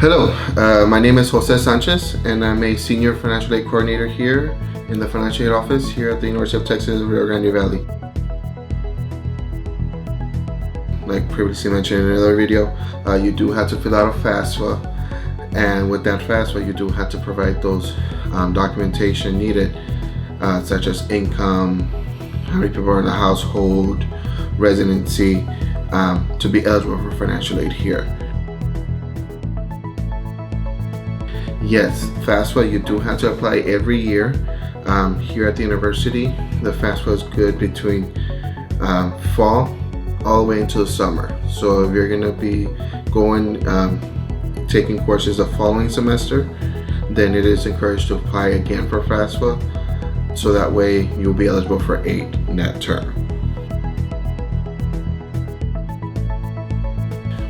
Hello, my name is Jose Sanchez, and I'm a Senior Financial Aid Coordinator here in the Financial Aid Office here at the University of Texas, Rio Grande Valley. Like previously mentioned in another video, you do have to fill out a FAFSA, and with that FAFSA, you do have to provide those documentation needed, such as income, how many people are in the household, residency, to be eligible for financial aid here. Yes, FAFSA, you do have to apply every year. Here at the university, the FAFSA is good between fall all the way into the summer. So if you're going to be going, taking courses the following semester, then it is encouraged to apply again for FAFSA, so that way you'll be eligible for aid in that term.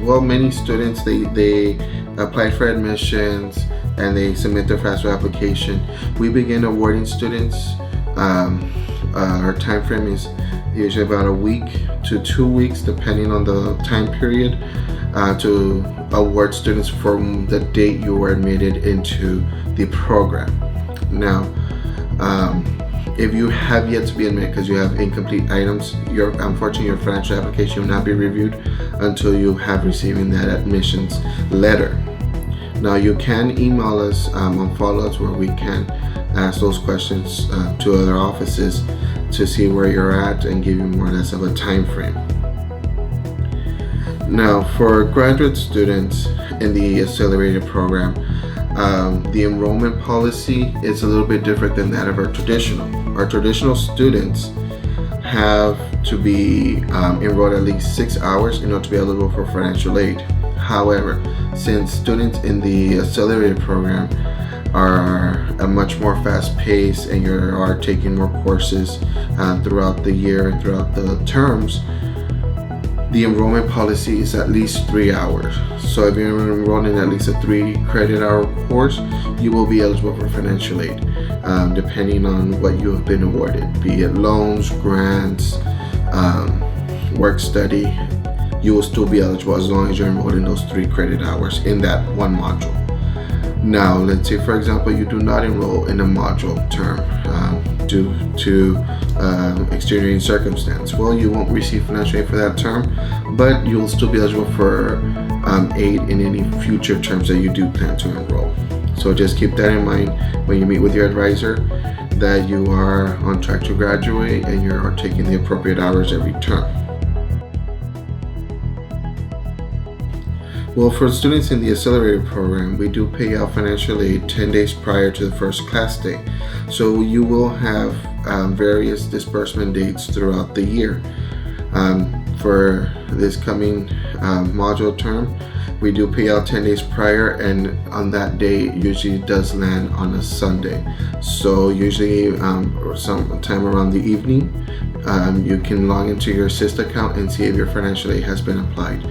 Well, many students, they apply for admissions and they submit their FAFSA application. We begin awarding students. Our time frame is usually about a week to 2 weeks, depending on the time period, to award students from the date you were admitted into the program. Now, if you have yet to be admitted because you have incomplete items, unfortunately your financial application will not be reviewed until you have received that admissions letter. Now you can email us on follow-ups where we can ask those questions to other offices to see where you're at and give you more or less of a time frame. Now for graduate students in the accelerated program, the enrollment policy is a little bit different than that of our traditional. Our traditional students have to be enrolled at least 6 hours in order to be eligible for financial aid. However, since students in the accelerated program are a much more fast pace and you are taking more courses throughout the year and throughout the terms, the enrollment policy is at least 3 hours. So if you're enrolled in at least a 3 credit hour course, you will be eligible for financial aid, depending on what you have been awarded, be it loans, grants, work study. You will still be eligible as long as you're enrolled in those 3 credit hours in that one module. Now, let's say for example you do not enroll in a module term due to extenuating circumstance. Well, you won't receive financial aid for that term, but you will still be eligible for aid in any future terms that you do plan to enroll. So just keep that in mind when you meet with your advisor, that you are on track to graduate and you are taking the appropriate hours every term. Well, for students in the accelerated program, we do pay out financial aid 10 days prior to the first class day. So you will have various disbursement dates throughout the year. For this coming module term, we do pay out 10 days prior, and on that day it usually does land on a Sunday. So usually sometime around the evening, you can log into your SIST account and see if your financial aid has been applied.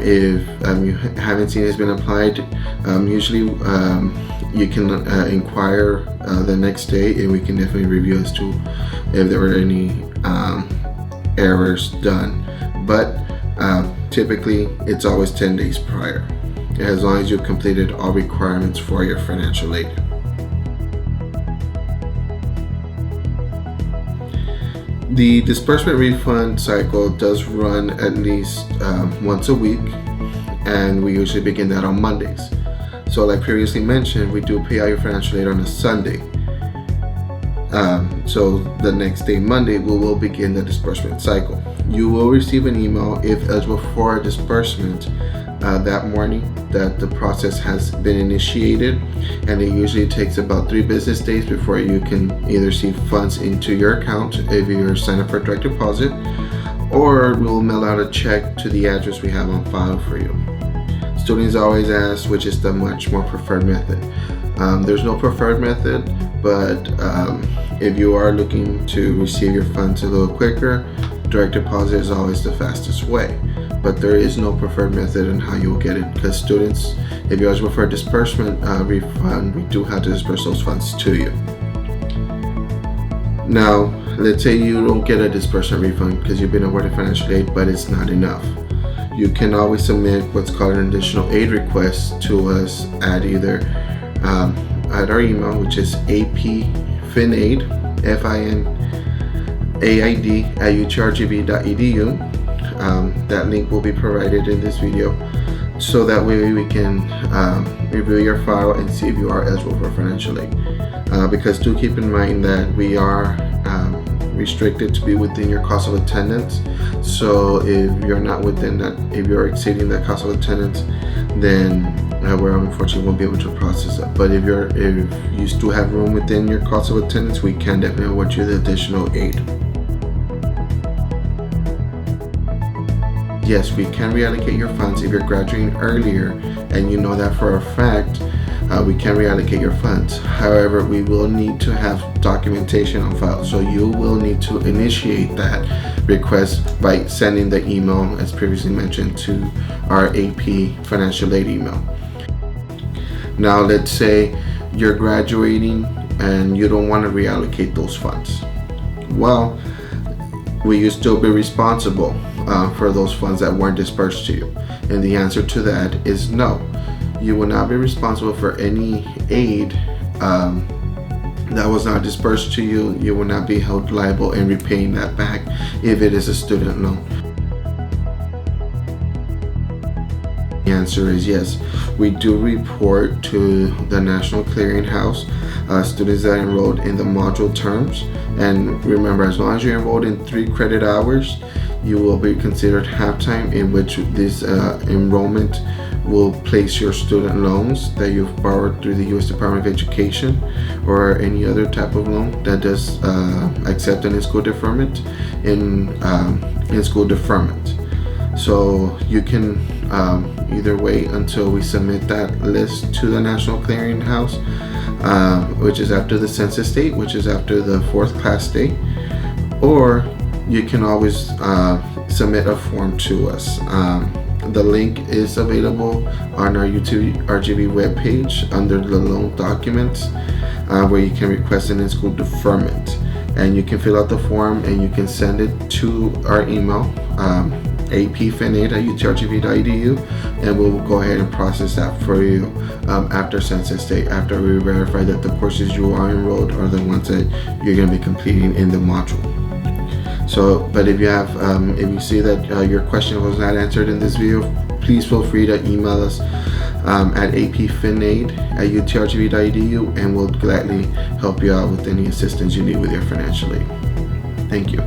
If you haven't seen it's been applied, usually you can inquire the next day, and we can definitely review as to if there were any errors done. But typically it's always 10 days prior, as long as you've completed all requirements for your financial aid. The disbursement refund cycle does run at least once a week, and we usually begin that on Mondays. So like previously mentioned, we do pay out your financial aid on a Sunday. So the next day, Monday, we will begin the disbursement cycle. You will receive an email if eligible for a disbursement that morning that the process has been initiated, and it usually takes about 3 business days before you can either see funds into your account if you're signed up for direct deposit, or we'll mail out a check to the address we have on file for you. Students always ask which is the much more preferred method. There's no preferred method, but if you are looking to receive your funds a little quicker, direct deposit is always the fastest way. But there is no preferred method in how you'll get it, because students, if you're eligible for a disbursement refund, we do have to disperse those funds to you. Now, let's say you don't get a disbursement refund because you've been awarded financial aid, but it's not enough. you can always submit what's called an additional aid request to us at either at our email, which is apfinaid, finaid@utrgv.edu. That link will be provided in this video, so that way we can review your file and see if you are eligible for financial aid. Because do keep in mind that we are restricted to be within your cost of attendance. So if you're not within that, if you're exceeding that cost of attendance, then we unfortunately won't be able to process it. But if you still have room within your cost of attendance, we can definitely award you the additional aid. Yes, we can reallocate your funds if you're graduating earlier and you know that for a fact. We can reallocate your funds. However, we will need to have documentation on file. So you will need to initiate that request by sending the email, as previously mentioned, to our AP financial aid email. Now, let's say you're graduating and you don't want to reallocate those funds. Well, will you still be responsible for those funds that weren't dispersed to you? And the answer to that is no. You will not be responsible for any aid that was not dispersed to you. You will not be held liable in repaying that back if it is a student loan. The answer is yes. We do report to the National Clearinghouse students that enrolled in the module terms. And remember, as long as you're enrolled in 3 credit hours, you will be considered half-time, in which this enrollment will place your student loans that you've borrowed through the U.S. Department of Education or any other type of loan that does accept an in-school deferment in school deferment. So you can either wait until we submit that list to the National Clearinghouse, which is after the census date, which is after the 4th class day, or you can always submit a form to us. The link is available on our UTRGV webpage under the loan documents, where you can request an in-school deferment. And you can fill out the form and you can send it to our email, apfinaid@utrgv.edu, and we'll go ahead and process that for you after census day, after we verify that the courses you are enrolled are the ones that you're going to be completing in the module. So, but if you have, if you see that your question was not answered in this video, please feel free to email us at apfinaid@utrgv.edu, and we'll gladly help you out with any assistance you need with your financial aid. Thank you.